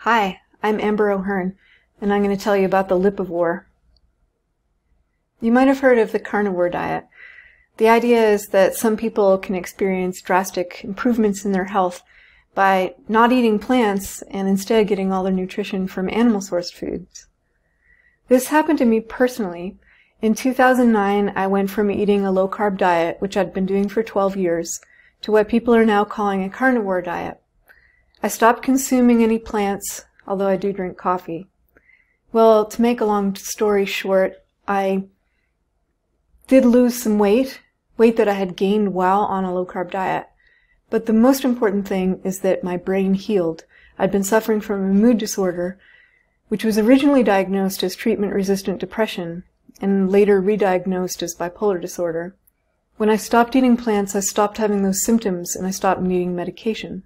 Hi, I'm Amber O'Hearn, and I'm going to tell you about the Lipivore. You might have heard of the Carnivore Diet. The idea is that some people can experience drastic improvements in their health by not eating plants and instead getting all their nutrition from animal-sourced foods. This happened to me personally. In 2009, I went from eating a low-carb diet, which I'd been doing for 12 years, to what people are now calling a carnivore diet. I stopped consuming any plants, although I do drink coffee. Well, to make a long story short, I did lose some weight that I had gained while on a low-carb diet. But the most important thing is that my brain healed. I'd been suffering from a mood disorder, which was originally diagnosed as treatment-resistant depression and later re-diagnosed as bipolar disorder. When I stopped eating plants, I stopped having those symptoms and I stopped needing medication.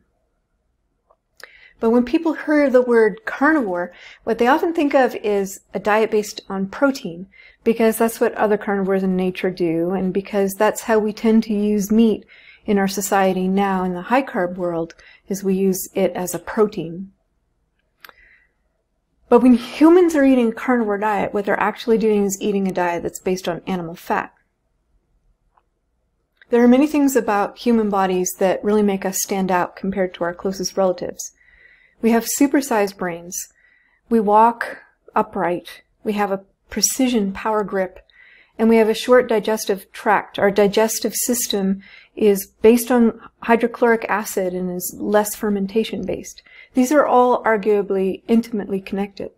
But when people hear the word carnivore, what they often think of is a diet based on protein, because that's what other carnivores in nature do, and because that's how we tend to use meat in our society now in the high-carb world, is we use it as a protein. But when humans are eating a carnivore diet, what they're actually doing is eating a diet that's based on animal fat. There are many things about human bodies that really make us stand out compared to our closest relatives. We have supersized brains. We walk upright. We have a precision power grip. And we have a short digestive tract. Our digestive system is based on hydrochloric acid and is less fermentation based. These are all arguably intimately connected.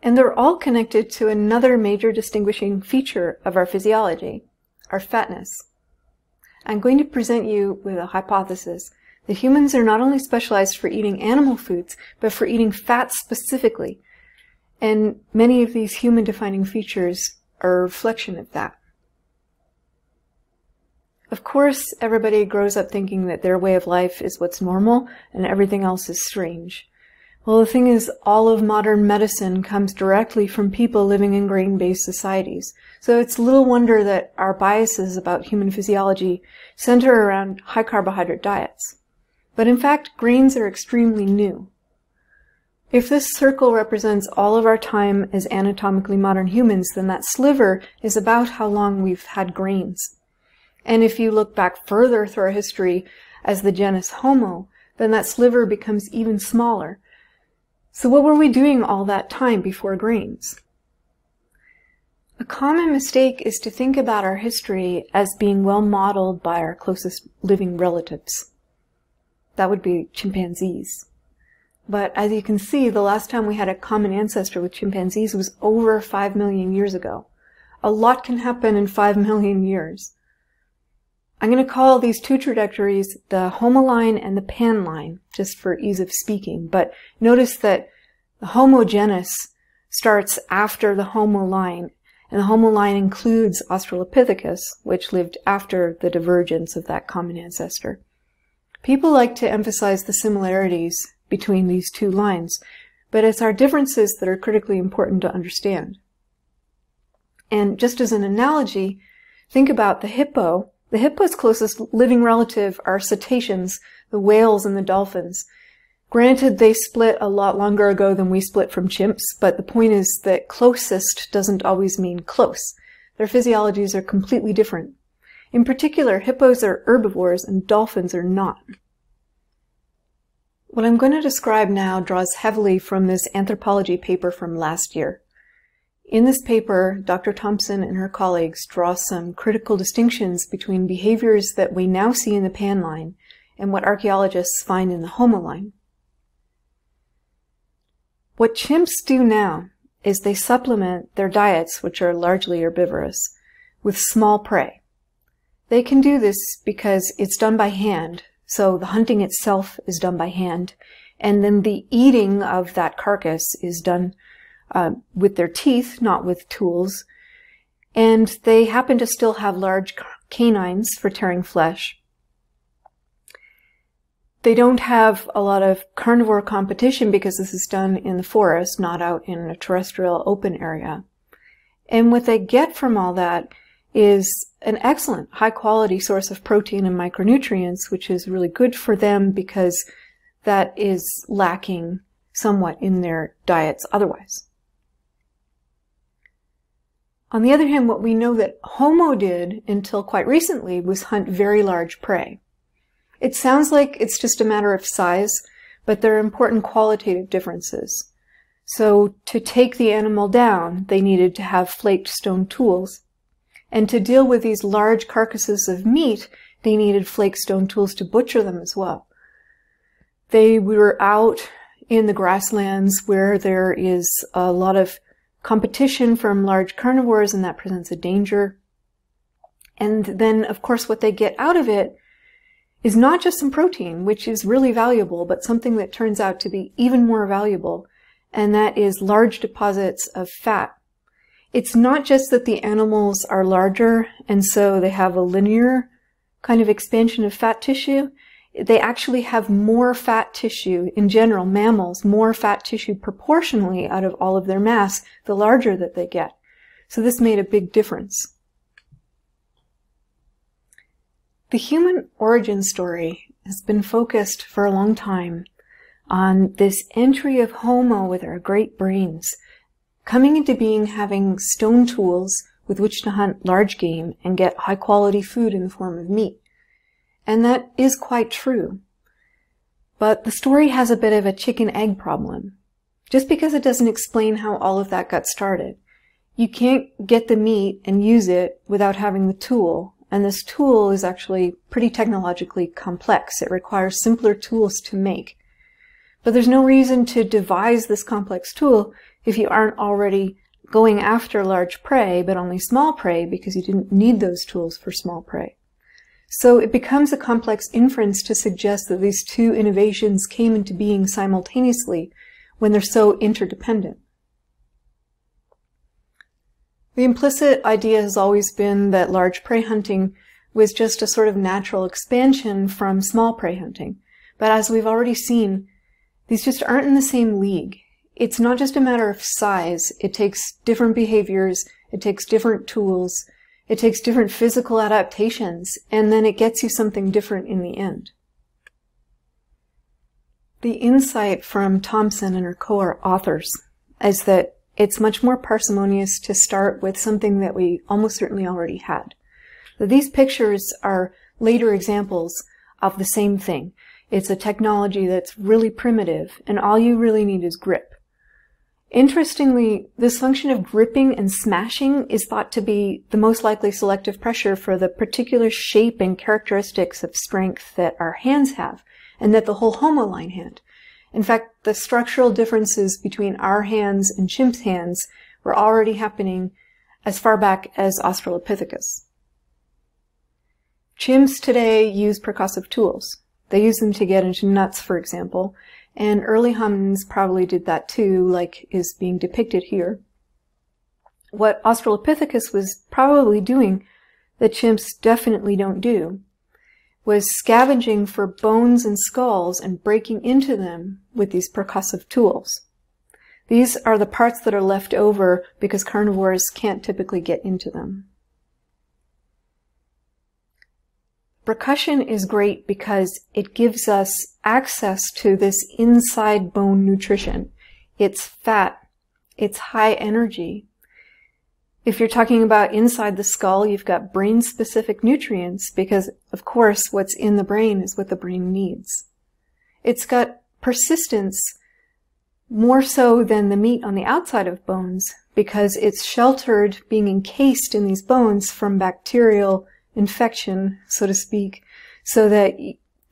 And they're all connected to another major distinguishing feature of our physiology, our fatness. I'm going to present you with a hypothesis that humans are not only specialized for eating animal foods, but for eating fat specifically. And many of these human-defining features are a reflection of that. Of course, everybody grows up thinking that their way of life is what's normal and everything else is strange. Well, the thing is, all of modern medicine comes directly from people living in grain-based societies. So it's little wonder that our biases about human physiology center around high-carbohydrate diets. But in fact, grains are extremely new. If this circle represents all of our time as anatomically modern humans, then that sliver is about how long we've had grains. And if you look back further through our history as the genus Homo, then that sliver becomes even smaller. So what were we doing all that time before grains? A common mistake is to think about our history as being well modeled by our closest living relatives. That would be chimpanzees. But as you can see, the last time we had a common ancestor with chimpanzees was over 5 million years ago. A lot can happen in 5 million years. I'm going to call these two trajectories the Homo line and the Pan line, just for ease of speaking. But notice that the Homo genus starts after the Homo line, and the Homo line includes Australopithecus, which lived after the divergence of that common ancestor. People like to emphasize the similarities between these two lines, but it's our differences that are critically important to understand. And just as an analogy, think about the hippo. The hippo's closest living relative are cetaceans, the whales and the dolphins. Granted, they split a lot longer ago than we split from chimps, but the point is that closest doesn't always mean close. Their physiologies are completely different. In particular, hippos are herbivores and dolphins are not. What I'm going to describe now draws heavily from this anthropology paper from last year. In this paper, Dr. Thompson and her colleagues draw some critical distinctions between behaviors that we now see in the Pan line and what archaeologists find in the Homo line. What chimps do now is they supplement their diets, which are largely herbivorous, with small prey. They can do this because it's done by hand, so the hunting itself is done by hand, and then the eating of that carcass is done with their teeth, not with tools, and they happen to still have large canines for tearing flesh. They don't have a lot of carnivore competition because this is done in the forest, not out in a terrestrial open area. And what they get from all that is an excellent high-quality source of protein and micronutrients, which is really good for them because that is lacking somewhat in their diets otherwise. On the other hand, what we know that Homo did until quite recently was hunt very large prey. It sounds like it's just a matter of size, but there are important qualitative differences. So to take the animal down, they needed to have flaked stone tools. And to deal with these large carcasses of meat, they needed flaked stone tools to butcher them as well. They were out in the grasslands where there is a lot of competition from large carnivores, and that presents a danger. And then, of course, what they get out of it is not just some protein, which is really valuable, but something that turns out to be even more valuable, and that is large deposits of fat. It's not just that the animals are larger, and so they have a linear kind of expansion of fat tissue. They actually have more fat tissue, in general, mammals, more fat tissue proportionally out of all of their mass, the larger that they get. So this made a big difference. The human origin story has been focused for a long time on this entry of Homo with our great brains, coming into being having stone tools with which to hunt large game and get high-quality food in the form of meat. And that is quite true. But the story has a bit of a chicken-egg problem. Just because it doesn't explain how all of that got started. You can't get the meat and use it without having the tool. And this tool is actually pretty technologically complex. It requires simpler tools to make. But there's no reason to devise this complex tool if you aren't already going after large prey, but only small prey, because you didn't need those tools for small prey. So it becomes a complex inference to suggest that these two innovations came into being simultaneously when they're so interdependent. The implicit idea has always been that large prey hunting was just a sort of natural expansion from small prey hunting. But as we've already seen, these just aren't in the same league. It's not just a matter of size. It takes different behaviors. It takes different tools. It takes different physical adaptations, and then it gets you something different in the end. The insight from Thompson and her co-authors is that it's much more parsimonious to start with something that we almost certainly already had. So these pictures are later examples of the same thing. It's a technology that's really primitive, and all you really need is grip. Interestingly, this function of gripping and smashing is thought to be the most likely selective pressure for the particular shape and characteristics of strength that our hands have, and that the whole Homo line had. In fact, the structural differences between our hands and chimps' hands were already happening as far back as Australopithecus. Chimps today use percussive tools. They use them to get into nuts, for example, and early hominins probably did that too, like is being depicted here. What Australopithecus was probably doing, that chimps definitely don't do, was scavenging for bones and skulls and breaking into them with these percussive tools. These are the parts that are left over because carnivores can't typically get into them. Percussion is great because it gives us access to this inside bone nutrition. It's fat. It's high energy. If you're talking about inside the skull, you've got brain-specific nutrients because, of course, what's in the brain is what the brain needs. It's got persistence more so than the meat on the outside of bones because it's sheltered, being encased in these bones from bacterial infection, so to speak, so that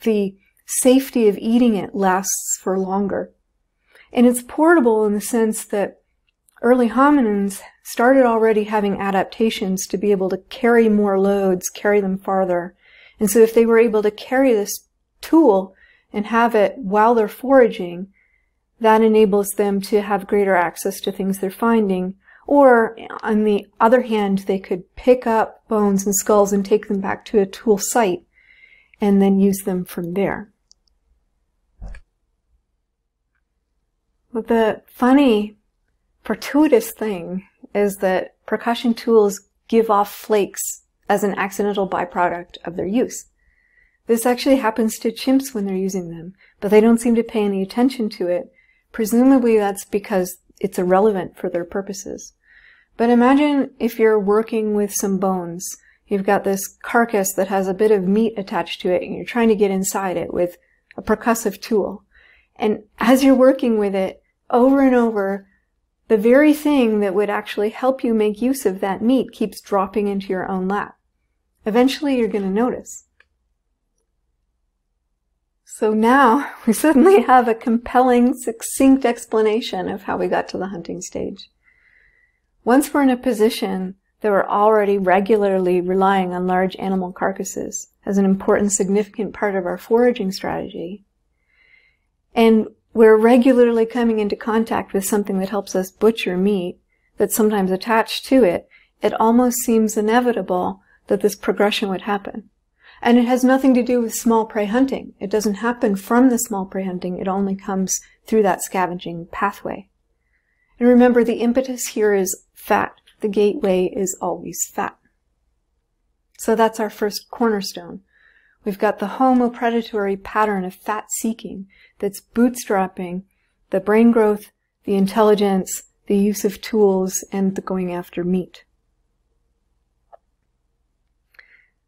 the safety of eating it lasts for longer. And it's portable in the sense that early hominins started already having adaptations to be able to carry more loads, carry them farther. And so if they were able to carry this tool and have it while they're foraging, that enables them to have greater access to things they're finding. Or, on the other hand, they could pick up bones and skulls and take them back to a tool site and then use them from there. But the funny, fortuitous thing is that percussion tools give off flakes as an accidental byproduct of their use. This actually happens to chimps when they're using them, but they don't seem to pay any attention to it. Presumably that's because it's irrelevant for their purposes. But imagine if you're working with some bones. You've got this carcass that has a bit of meat attached to it, and you're trying to get inside it with a percussive tool. And as you're working with it, over and over, the very thing that would actually help you make use of that meat keeps dropping into your own lap. Eventually you're going to notice. So now we suddenly have a compelling, succinct explanation of how we got to the hunting stage. Once we're in a position that we're already regularly relying on large animal carcasses as an important, significant part of our foraging strategy, and we're regularly coming into contact with something that helps us butcher meat that's sometimes attached to it, it almost seems inevitable that this progression would happen. And it has nothing to do with small prey hunting. It doesn't happen from the small prey hunting. It only comes through that scavenging pathway. And remember, the impetus here is fat. The gateway is always fat. So that's our first cornerstone. We've got the homo-predatory pattern of fat-seeking that's bootstrapping the brain growth, the intelligence, the use of tools, and the going after meat.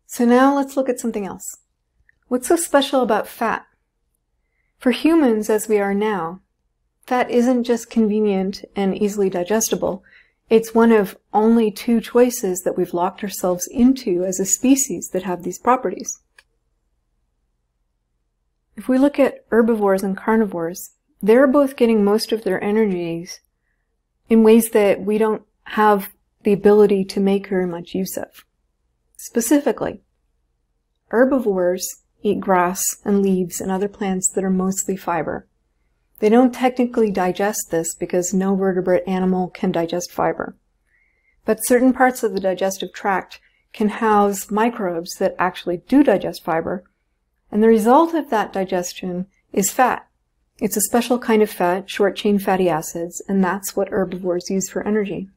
So now let's look at something else. What's so special about fat? For humans as we are now, fat isn't just convenient and easily digestible. It's one of only 2 choices that we've locked ourselves into as a species that have these properties. If we look at herbivores and carnivores, they're both getting most of their energies in ways that we don't have the ability to make very much use of. Specifically, herbivores eat grass and leaves and other plants that are mostly fiber. They don't technically digest this because no vertebrate animal can digest fiber. But certain parts of the digestive tract can house microbes that actually do digest fiber, and the result of that digestion is fat. It's a special kind of fat, short-chain fatty acids, and that's what herbivores use for energy.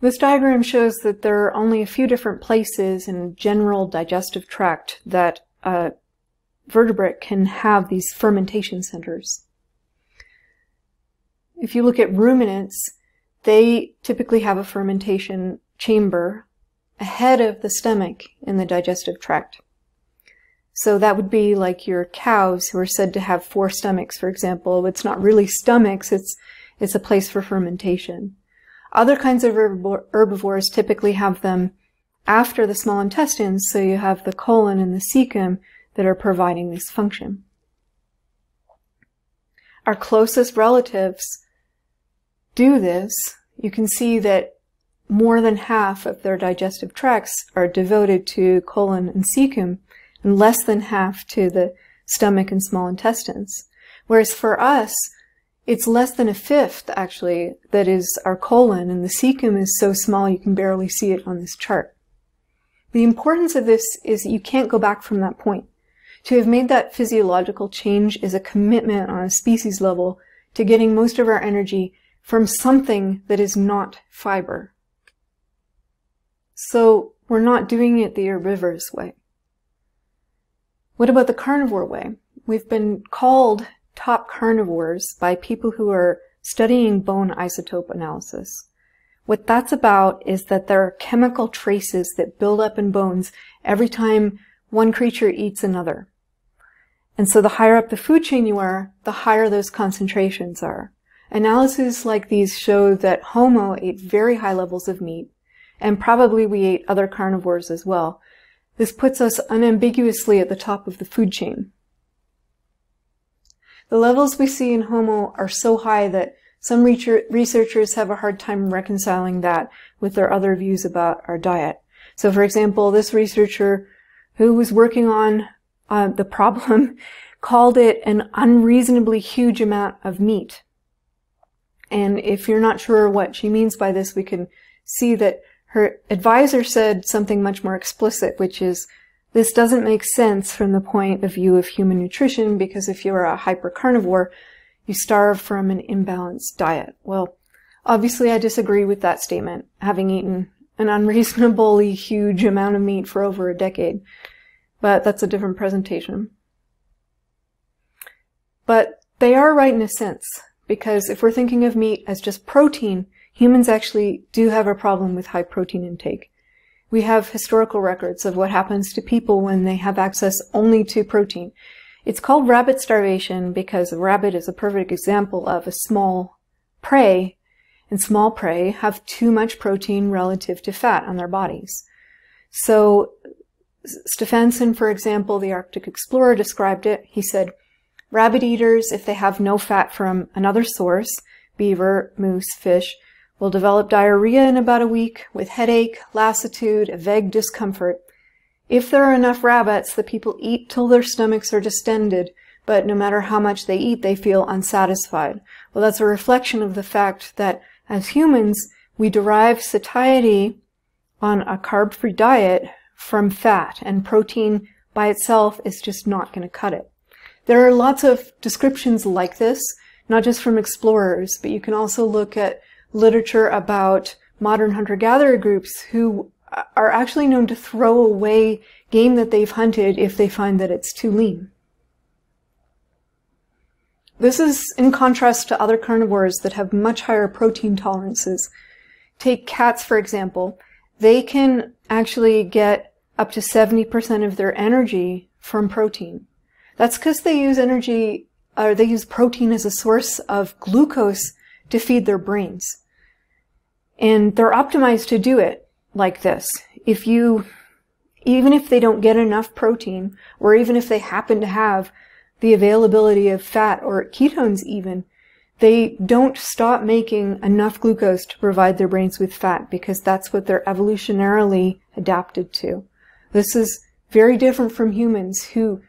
This diagram shows that there are only a few different places in general digestive tract that a vertebrate can have these fermentation centers. If you look at ruminants, they typically have a fermentation chamber ahead of the stomach in the digestive tract. So that would be like your cows who are said to have 4 stomachs, for example. It's not really stomachs, it's a place for fermentation. Other kinds of herbivores typically have them after the small intestines, so you have the colon and the cecum that are providing this function. Our closest relatives do this. You can see that more than half of their digestive tracts are devoted to colon and cecum, and less than half to the stomach and small intestines. Whereas for us, it's less than a fifth, actually, that is our colon, and the cecum is so small you can barely see it on this chart. The importance of this is that you can't go back from that point. To have made that physiological change is a commitment on a species level to getting most of our energy from something that is not fiber. So we're not doing it the herbivorous way. What about the carnivore way? We've been called top carnivores by people who are studying bone isotope analysis. What that's about is that there are chemical traces that build up in bones every time one creature eats another. And so the higher up the food chain you are, the higher those concentrations are. Analyses like these show that Homo ate very high levels of meat, and probably we ate other carnivores as well. This puts us unambiguously at the top of the food chain. The levels we see in Homo are so high that some researchers have a hard time reconciling that with their other views about our diet. So for example, this researcher who was working on the problem called it an unreasonably huge amount of meat. And if you're not sure what she means by this, we can see that her advisor said something much more explicit, which is, this doesn't make sense from the point of view of human nutrition, because if you're a hypercarnivore, you starve from an imbalanced diet. Well, obviously I disagree with that statement, having eaten an unreasonably huge amount of meat for over a decade. But that's a different presentation. But they are right in a sense, because if we're thinking of meat as just protein, humans actually do have a problem with high protein intake. We have historical records of what happens to people when they have access only to protein. It's called rabbit starvation because a rabbit is a perfect example of a small prey, and small prey have too much protein relative to fat on their bodies. So Stefansson, for example, the Arctic explorer, described it. He said, rabbit eaters, if they have no fat from another source, beaver, moose, fish, will develop diarrhea in about a week with headache, lassitude, a vague discomfort. If there are enough rabbits, the people eat till their stomachs are distended, but no matter how much they eat, they feel unsatisfied. Well, that's a reflection of the fact that as humans, we derive satiety on a carb-free diet from fat, and protein by itself is just not going to cut it. There are lots of descriptions like this, not just from explorers, but you can also look at literature about modern hunter-gatherer groups who are actually known to throw away game that they've hunted if they find that it's too lean. This is in contrast to other carnivores that have much higher protein tolerances. Take cats, for example. They can actually get up to 70% of their energy from protein. That's because they use protein as a source of glucose to feed their brains. And they're optimized to do it like this. Even if they don't get enough protein, or even if they happen to have the availability of fat or ketones even, they don't stop making enough glucose to provide their brains with fat because that's what they're evolutionarily adapted to. This is very different from humans who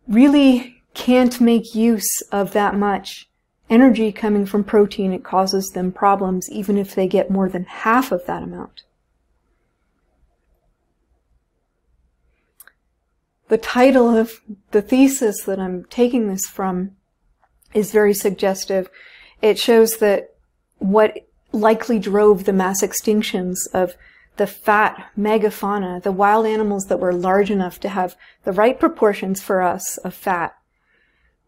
really can't make use of that much energy coming from protein. It causes them problems even if they get more than half of that amount. The title of the thesis that I'm taking this from is very suggestive. It shows that what likely drove the mass extinctions of the fat megafauna, the wild animals that were large enough to have the right proportions for us of fat,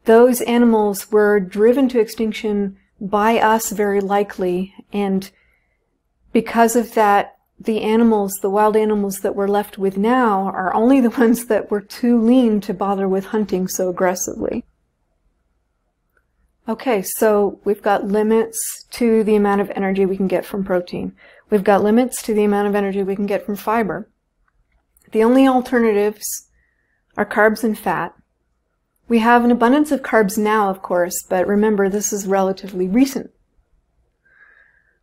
those animals were driven to extinction by us very likely, and because of that, the wild animals that we're left with now are only the ones that were too lean to bother with hunting so aggressively. Okay, so we've got limits to the amount of energy we can get from protein. We've got limits to the amount of energy we can get from fiber. The only alternatives are carbs and fat. We have an abundance of carbs now, of course, but remember, this is relatively recent.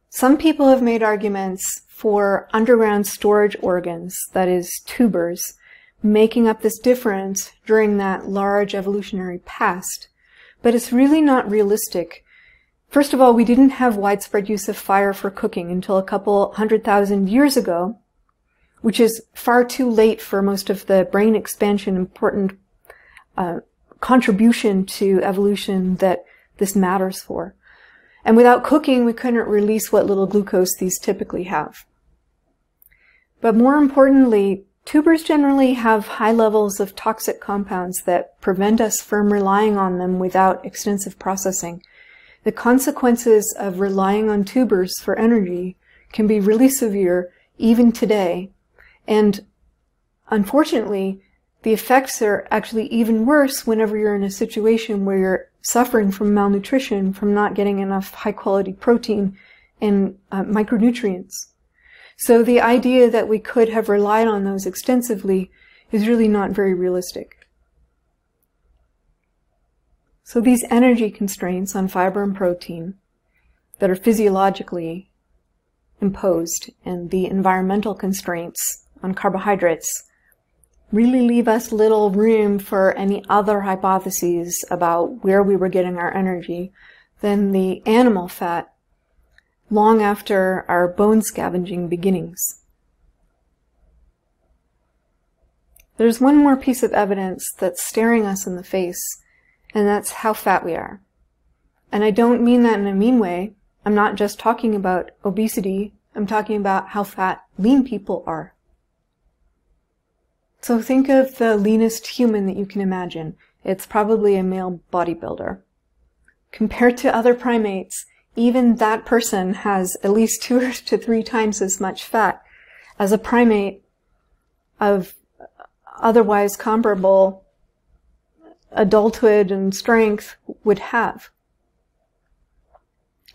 Some people have made arguments for underground storage organs, that is, tubers, making up this difference during that large evolutionary past. But it's really not realistic. First of all, we didn't have widespread use of fire for cooking until a couple 100,000 years ago, which is far too late for most of the brain expansion important contribution to evolution that this matters for. And without cooking, we couldn't release what little glucose these typically have. But more importantly, tubers generally have high levels of toxic compounds that prevent us from relying on them without extensive processing. The consequences of relying on tubers for energy can be really severe even today. And unfortunately, the effects are actually even worse whenever you're in a situation where you're suffering from malnutrition, from not getting enough high-quality protein and micronutrients. So the idea that we could have relied on those extensively is really not very realistic. So these energy constraints on fiber and protein that are physiologically imposed and the environmental constraints on carbohydrates really leave us little room for any other hypotheses about where we were getting our energy than the animal fat long after our bone scavenging beginnings. There's one more piece of evidence that's staring us in the face, and that's how fat we are. And I don't mean that in a mean way. I'm not just talking about obesity. I'm talking about how fat lean people are. So think of the leanest human that you can imagine. It's probably a male bodybuilder. Compared to other primates, even that person has at least 2 to 3 times as much fat as a primate of otherwise comparable adulthood and strength would have.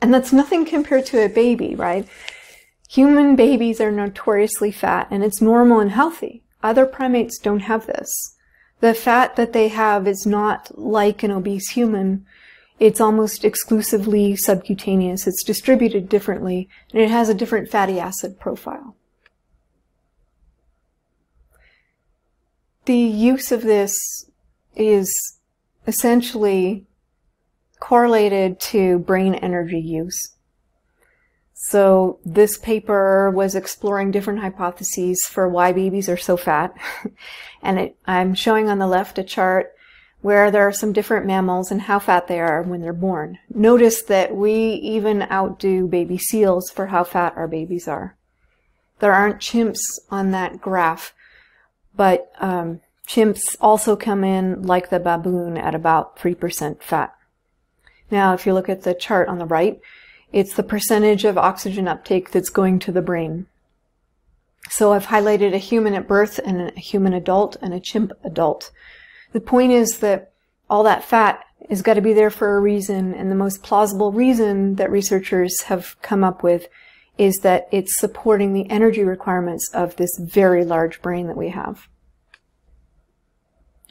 And that's nothing compared to a baby, right? Human babies are notoriously fat, and it's normal and healthy. Other primates don't have this. The fat that they have is not like an obese human. It's almost exclusively subcutaneous. It's distributed differently, and it has a different fatty acid profile. The use of this is essentially correlated to brain energy use. So this paper was exploring different hypotheses for why babies are so fat. And I'm showing on the left a chart where there are some different mammals and how fat they are when they're born. Notice that we even outdo baby seals for how fat our babies are. There aren't chimps on that graph, but chimps also come in like the baboon at about 3% fat. Now, if you look at the chart on the right, it's the percentage of oxygen uptake that's going to the brain. So I've highlighted a human at birth and a human adult and a chimp adult. The point is that all that fat has got to be there for a reason, and the most plausible reason that researchers have come up with is that it's supporting the energy requirements of this very large brain that we have.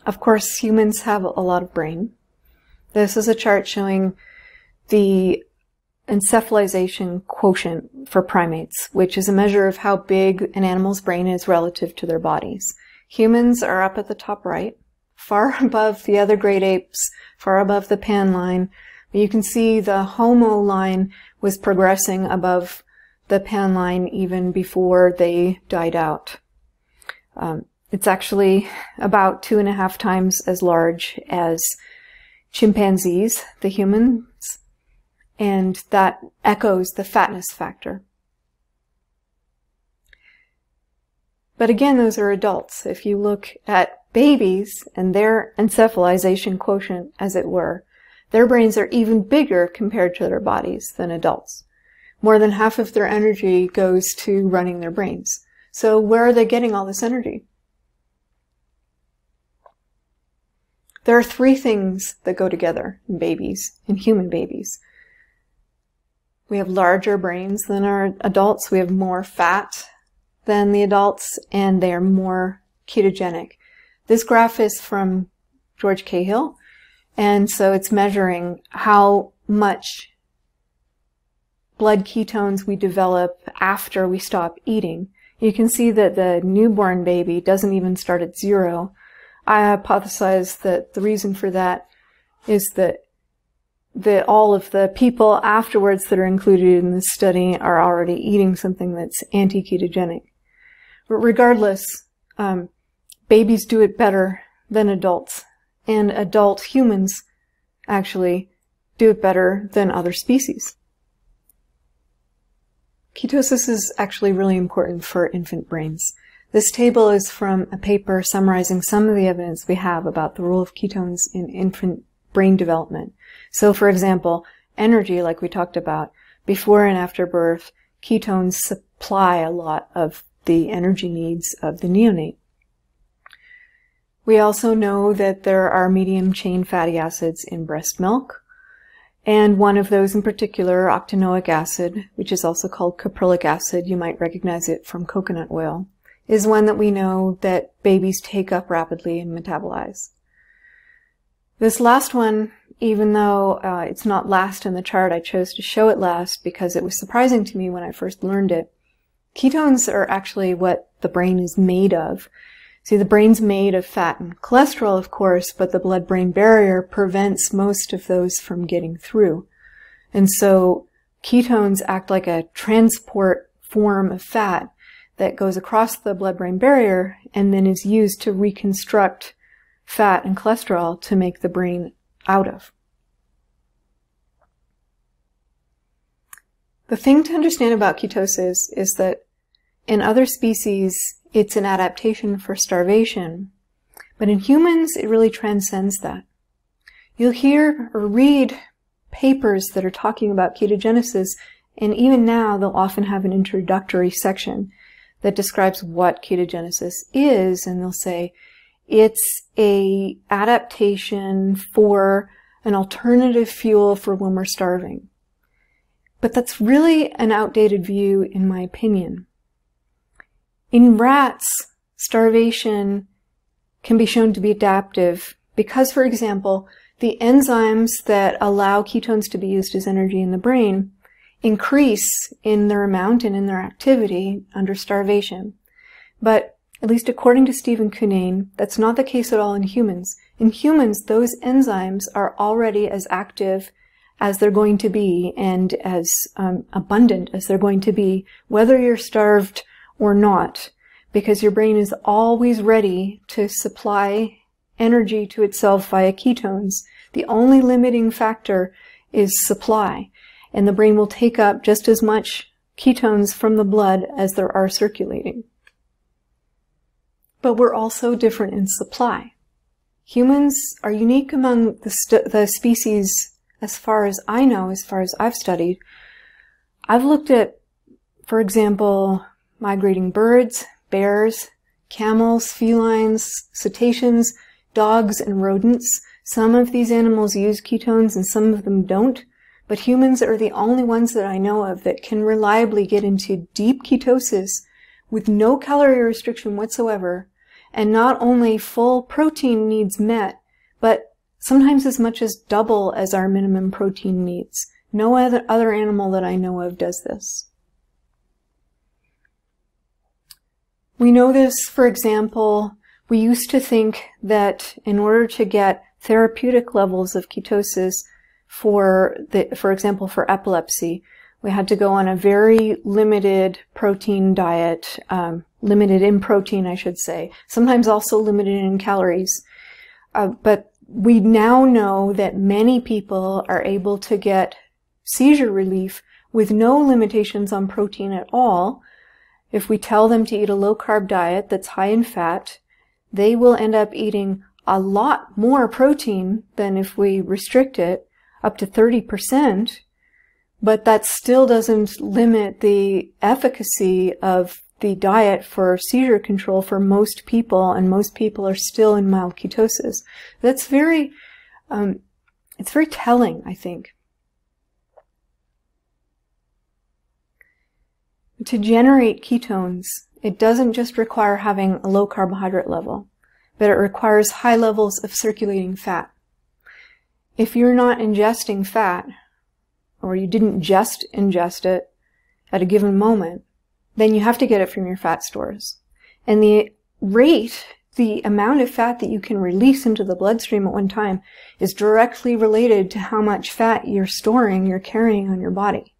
Of course, humans have a lot of brain. This is a chart showing the Encephalization quotient for primates, which is a measure of how big an animal's brain is relative to their bodies. Humans are up at the top right, far above the other great apes, far above the pan line. But you can see the Homo line was progressing above the pan line even before they died out. It's actually about 2.5 times as large as chimpanzees, the humans, and that echoes the fatness factor. But again, those are adults. If you look at babies and their encephalization quotient, as it were, their brains are even bigger compared to their bodies than adults. More than half of their energy goes to running their brains. So where are they getting all this energy? There are 3 things that go together in babies, in human babies. We have larger brains than our adults, we have more fat than the adults, and they are more ketogenic. This graph is from George Cahill, and so it's measuring how much blood ketones we develop after we stop eating. You can see that the newborn baby doesn't even start at 0. I hypothesize that the reason for that is that all of the people afterwards that are included in this study are already eating something that's anti-ketogenic. But regardless, babies do it better than adults, and adult humans actually do it better than other species. Ketosis is actually really important for infant brains. This table is from a paper summarizing some of the evidence we have about the role of ketones in infant brain development. So, for example, energy, like we talked about, before and after birth, ketones supply a lot of the energy needs of the neonate. We also know that there are medium-chain fatty acids in breast milk, and one of those in particular, octanoic acid, which is also called caprylic acid, you might recognize it from coconut oil, is one that we know that babies take up rapidly and metabolize. This last one, even though it's not last in the chart, I chose to show it last because it was surprising to me when I first learned it. Ketones are actually what the brain is made of. See, the brain's made of fat and cholesterol, of course, but the blood-brain barrier prevents most of those from getting through. And so ketones act like a transport form of fat that goes across the blood-brain barrier and then is used to reconstruct fat and cholesterol to make the brain out of. The thing to understand about ketosis is that in other species, it's an adaptation for starvation. But in humans, it really transcends that. You'll hear or read papers that are talking about ketogenesis, and even now they'll often have an introductory section that describes what ketogenesis is, and they'll say it's a adaptation for an alternative fuel for when we're starving. But that's really an outdated view, in my opinion. In rats, starvation can be shown to be adaptive because, for example, the enzymes that allow ketones to be used as energy in the brain increase in their amount and in their activity under starvation. But at least according to Stephen Cunnane, that's not the case at all in humans. In humans, those enzymes are already as active as they're going to be and as abundant as they're going to be, whether you're starved or not, because your brain is always ready to supply energy to itself via ketones. The only limiting factor is supply, and the brain will take up just as much ketones from the blood as there are circulating. But we're also different in supply. Humans are unique among the species as far as I know, as far as I've studied. I've looked at, for example, migrating birds, bears, camels, felines, cetaceans, dogs, and rodents. Some of these animals use ketones and some of them don't, but humans are the only ones that I know of that can reliably get into deep ketosis with no calorie restriction whatsoever, and not only full protein needs met, but sometimes as much as double as our minimum protein needs. No other animal that I know of does this. We know this, for example, we used to think that in order to get therapeutic levels of ketosis for example, for epilepsy, we had to go on a very limited protein diet, limited in protein, I should say, sometimes also limited in calories. But we now know that many people are able to get seizure relief with no limitations on protein at all. If we tell them to eat a low-carb diet that's high in fat, they will end up eating a lot more protein than if we restrict it, up to 30%, but that still doesn't limit the efficacy of the diet for seizure control for most people, and most people are still in mild ketosis. That's very, it's very telling, I think. To generate ketones, it doesn't just require having a low carbohydrate level, but it requires high levels of circulating fat. If you're not ingesting fat, or you didn't just ingest it at a given moment, then you have to get it from your fat stores. And the amount of fat that you can release into the bloodstream at one time is directly related to how much fat you're carrying on your body.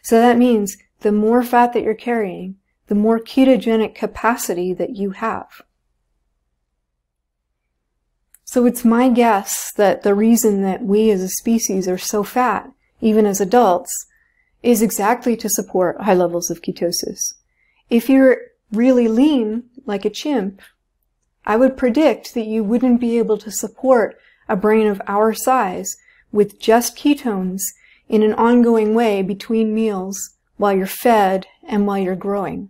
So that means the more fat that you're carrying, the more ketogenic capacity that you have. So it's my guess that the reason that we as a species are so fat, even as adults, is exactly to support high levels of ketosis. If you're really lean, like a chimp, I would predict that you wouldn't be able to support a brain of our size with just ketones in an ongoing way between meals while you're fed and while you're growing.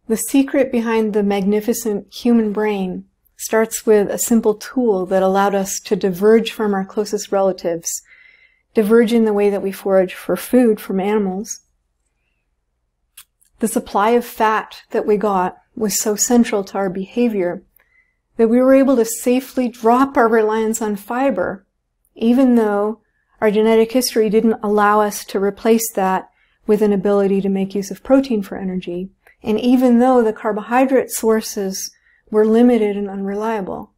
The secret behind the magnificent human brain starts with a simple tool that allowed us to diverge from our closest relatives, diverge in the way that we forage for food from animals. The supply of fat that we got was so central to our behavior that we were able to safely drop our reliance on fiber, even though our genetic history didn't allow us to replace that with an ability to make use of protein for energy, and even though the carbohydrate sources were limited and unreliable.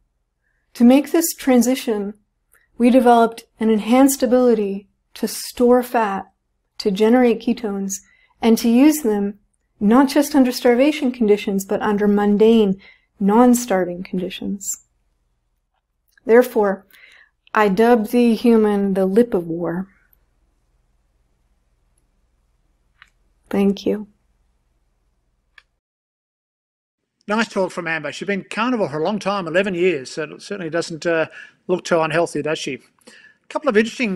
To make this transition, we developed an enhanced ability to store fat, to generate ketones, and to use them not just under starvation conditions, but under mundane, non-starving conditions. Therefore, I dubbed the human the Lipivore. Thank you. Nice talk from Amber. She's been carnivore for a long time, 11 years. So it certainly doesn't look too unhealthy, does she? A couple of interesting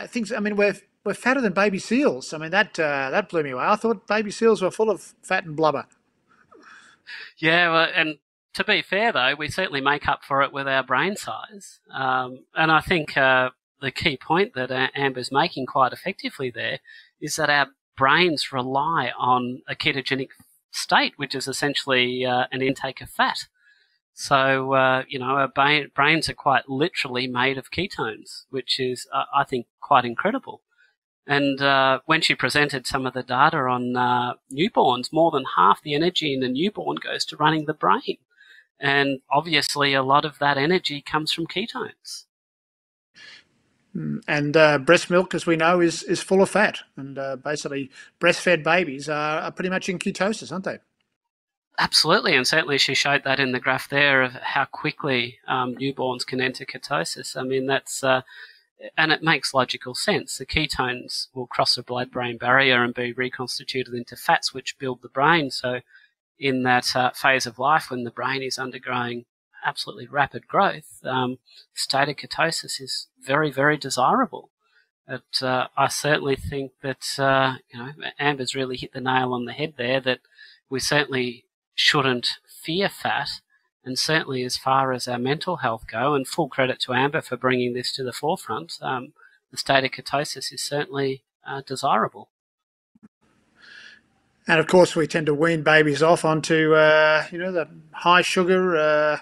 things. I mean, we're fatter than baby seals. I mean, that blew me away. I thought baby seals were full of fat and blubber. Yeah, well, and to be fair, though, we certainly make up for it with our brain size. And I think the key point that Amber's making quite effectively there is that our brains rely on a ketogenic state, which is essentially an intake of fat. So, our brains are quite literally made of ketones, which is, I think, quite incredible. And when she presented some of the data on newborns, more than half the energy in a newborn goes to running the brain. And obviously, a lot of that energy comes from ketones. And breast milk, as we know, is full of fat. And basically, breastfed babies are pretty much in ketosis, aren't they? Absolutely, and certainly she showed that in the graph there of how quickly newborns can enter ketosis. I mean, that's and it makes logical sense. The ketones will cross the blood-brain barrier and be reconstituted into fats, which build the brain. So in that phase of life when the brain is undergoing absolutely rapid growth, state of ketosis is very, very desirable. But I certainly think that Amber's really hit the nail on the head there, that we certainly shouldn't fear fat, and certainly as far as our mental health go, and full credit to Amber for bringing this to the forefront, the state of ketosis is certainly desirable. And of course, we tend to wean babies off onto the high sugar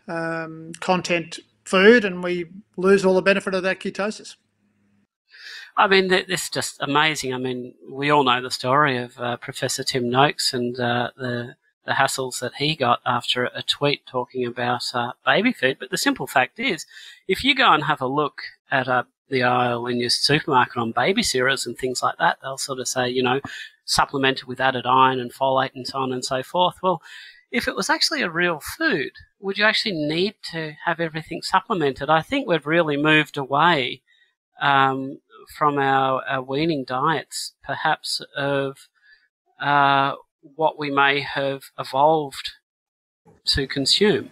content food, and we lose all the benefit of that ketosis. I mean, this is just amazing. I mean, we all know the story of Professor Tim Noakes and the hassles that he got after a tweet talking about baby food. But the simple fact is, if you go and have a look at the aisle in your supermarket on baby cereals and things like that, they'll sort of say, supplemented with added iron and folate and so on and so forth. Well, if it was actually a real food, would you actually need to have everything supplemented? I think we've really moved away from our weaning diets, perhaps of what we may have evolved to consume.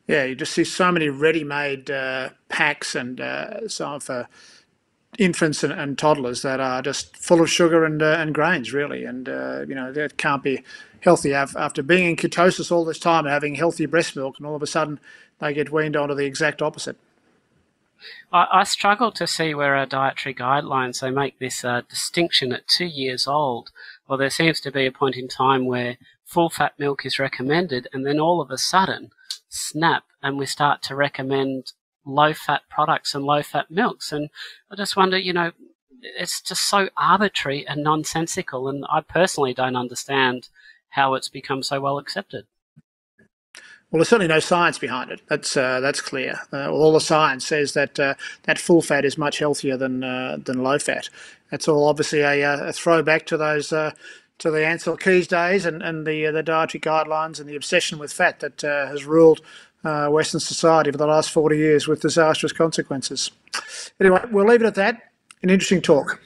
Yeah, you just see so many ready-made packs and so on for infants and toddlers that are just full of sugar and grains, really. And, that can't be healthy after being in ketosis all this time and having healthy breast milk, and all of a sudden they get weaned onto the exact opposite. I struggle to see where our dietary guidelines, they make this distinction at 2 years old. Well, there seems to be a point in time where full-fat milk is recommended, and then all of a sudden, snap, and we start to recommend low-fat products and low-fat milks. And I just wonder, it's just so arbitrary and nonsensical, and I personally don't understand how it's become so well accepted. Well, there's certainly no science behind it. That's clear. All the science says that that full fat is much healthier than low fat. That's all obviously a throwback to those to the Ansel Keys days and the dietary guidelines and the obsession with fat that has ruled Western society for the last 40 years with disastrous consequences. Anyway, we'll leave it at that. An interesting talk.